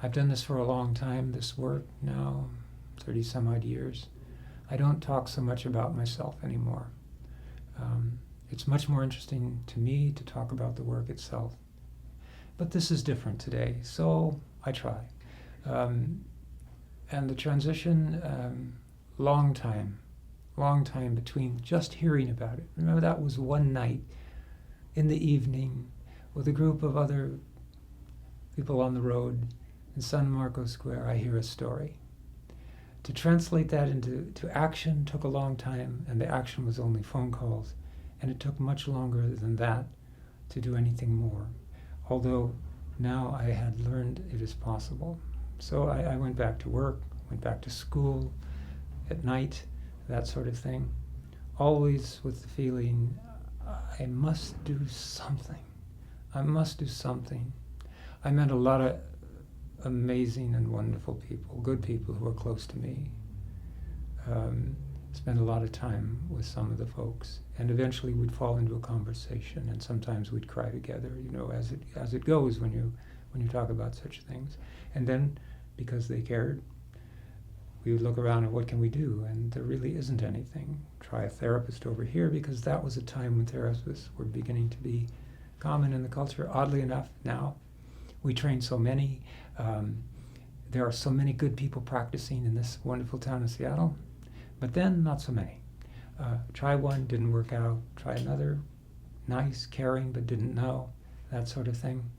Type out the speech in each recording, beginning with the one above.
I've done this for a long time, this work now, 30 some odd years. I don't talk so much about myself anymore. It's much more interesting to me to talk about the work itself. But this is different today, so I try. And the transition, long time between just hearing about it. Remember, that was one night in the evening with a group of other people on the road in San Marcos Square. I hear a story. To translate that into action took a long time, and the action was only phone calls. And it took much longer than that to do anything more. Although now I had learned it is possible. So I went back to work, went back to school at night, that sort of thing. Always with the feeling, I must do something. I must do something. I met a lot of amazing and wonderful people, good people who were close to me. Spent a lot of time with some of the folks, and eventually we'd fall into a conversation, and sometimes we'd cry together, as it goes when you talk about such things. And then, because they cared, we would look around and what can we do? And there really isn't anything. Try a therapist over here, because that was a time when therapists were beginning to be common in the culture. Oddly enough, now we train so many. There are so many good people practicing in this wonderful town of Seattle, but then not so many. Try one, didn't work out. Try another, nice, caring, but didn't know, that sort of thing.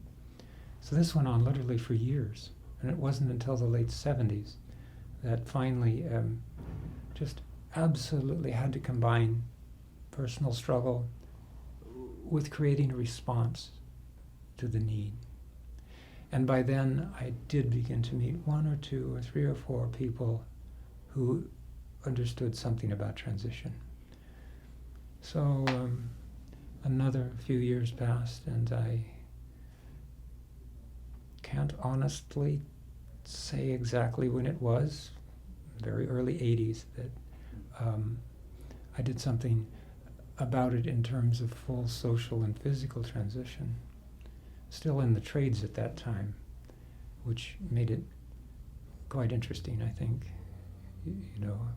So this went on literally for years, and it wasn't until the late 70s that finally just absolutely had to combine personal struggle with creating a response to the need. And by then, I did begin to meet one or two or three or four people who understood something about transition. So another few years passed, and I can't honestly say exactly when it was, very early 80s, that I did something about it in terms of full social and physical transition. Still in the trades at that time, which made it quite interesting, I think.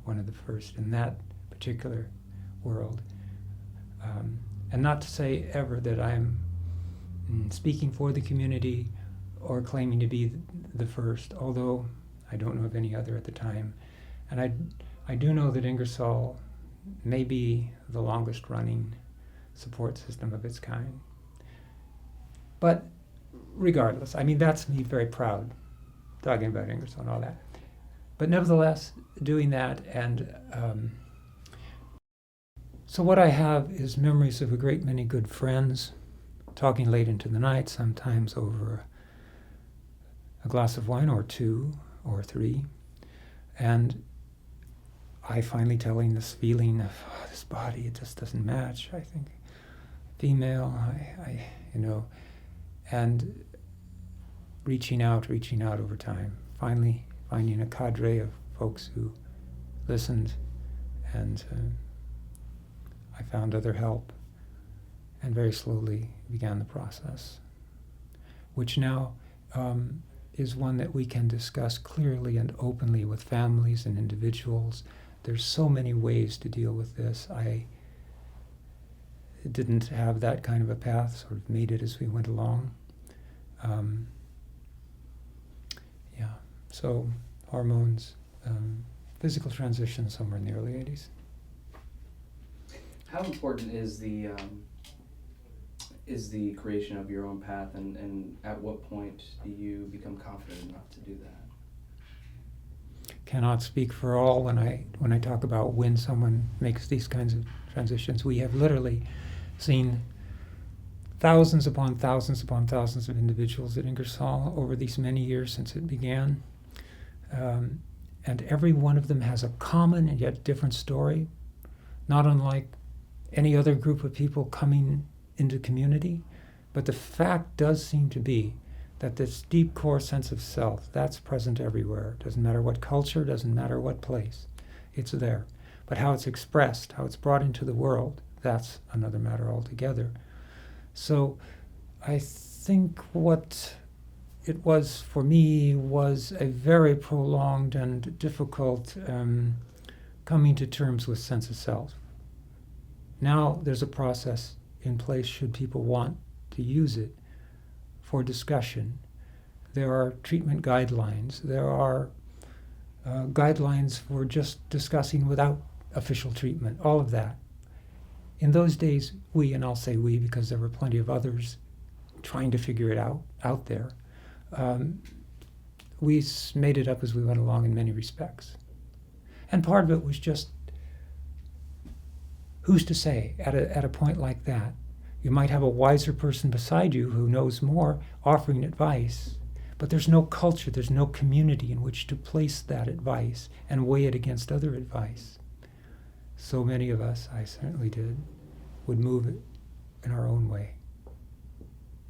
One of the first in that particular world. And not to say ever that I'm speaking for the community or claiming to be the first, although I don't know of any other at the time. And I do know that Ingersoll may be the longest running support system of its kind. But regardless, that's me very proud, talking about Ingersoll and all that. But nevertheless, doing that, and so what I have is memories of a great many good friends, talking late into the night, sometimes over a glass of wine or two or three, and I finally telling this feeling of this body, it just doesn't match. I think female, and reaching out over time, finally finding a cadre of folks who listened, and I found other help, and very slowly began the process, which now is one that we can discuss clearly and openly with families and individuals. There's so many ways to deal with this. I didn't have that kind of a path, sort of made it as we went along. So hormones, physical transition somewhere in the early 80s. How important is the creation of your own path, and at what point do you become confident enough to do that? Cannot speak for all when I talk about when someone makes these kinds of transitions. We have literally seen thousands upon thousands upon thousands of individuals at Ingersoll over these many years since it began. And every one of them has a common and yet different story, not unlike any other group of people coming into community. But the fact does seem to be that this deep core sense of self, that's present everywhere. Doesn't matter what culture, doesn't matter what place, it's there. But how it's expressed, how it's brought into the world, that's another matter altogether. So I think what it was, for me, was a very prolonged and difficult coming to terms with sense of self. Now there's a process in place should people want to use it for discussion. There are treatment guidelines. There are guidelines for just discussing without official treatment, all of that. In those days, we, and I'll say we because there were plenty of others trying to figure it out there, we made it up as we went along in many respects. And part of it was just, who's to say at a point like that? You might have a wiser person beside you who knows more offering advice, but there's no culture, there's no community in which to place that advice and weigh it against other advice. So many of us, I certainly did, would move it in our own way.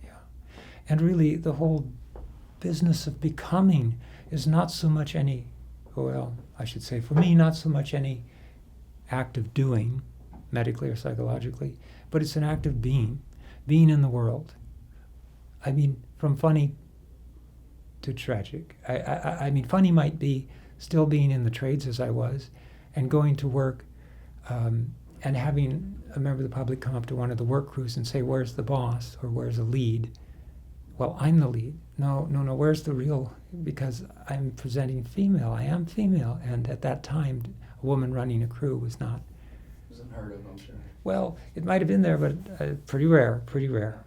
Yeah. And really, the whole business of becoming is not so much any, well, I should say for me, not so much any act of doing, medically or psychologically, but it's an act of being in the world. I mean, from funny to tragic. I mean, funny might be still being in the trades as I was, and going to work and having a member of the public come up to one of the work crews and say, "Where's the boss?" or "Where's the lead?" Well, I'm the lead. No, where's the real? Because I'm presenting female. I am female. And at that time, a woman running a crew was not. It was unheard of, I'm sure. Well, it might have been there, but pretty rare.